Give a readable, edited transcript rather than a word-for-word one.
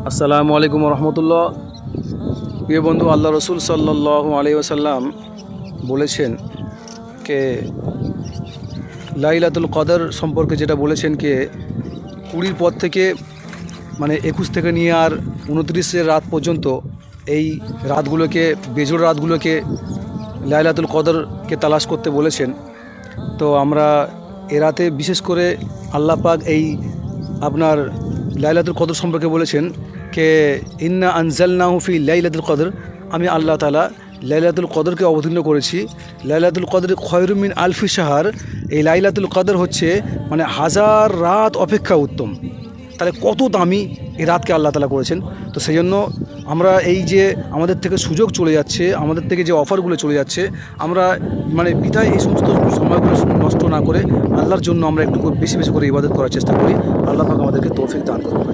আসসালামু আলাইকুম রহমতুল্লাহ। প্রিয় বন্ধু, আল্লাহ রসুল সাল্লাল্লাহু আলাইহি ওয়াসাল্লাম বলেছেন কে লাইলাতুল কদর সম্পর্কে যেটা বলেছেন কে 20 পর থেকে 21 থেকে নিয়ে আর 29 রাত পর্যন্ত এই রাতগুলোকে, বেজোড় রাতগুলোকে লাইলাতুল কদরকে তালাশ করতে বলেছেন। তো আমরা এ রাতে বিশেষ করে আল্লাহ পাক এই আপনার লাইলাতুল কদর সম্পর্কে বলেছেন কে ইন্না আনজালনাহু ফি লাইলাতুল কদর, আমি আল্লাহ তাআলা লাইলাতুল কদরকে অবতীর্ণ করেছি। লাইলাতুল কদর খয়রুম মিন আলফি শাহর, এই লাইলাতুল কদর হচ্ছে হাজার রাত অপেক্ষা উত্তম। তাহলে কত দামি এই রাতকে আল্লাহ তাআলা করেছেন। তো সেই জন্য আমরা এই যে আমাদের থেকে সুযোগ চলে যাচ্ছে, আমাদের থেকে যে অফারগুলো চলে যাচ্ছে, আমরা বিদায় এই সমস্ত সময়গুলো নষ্ট না করে আল্লাহর জন্য আমরা একটু বেশি বেশি করে ইবাদত করার চেষ্টা করি। আল্লাহ পাক আমাদেরকে তৌফিক দান করুন।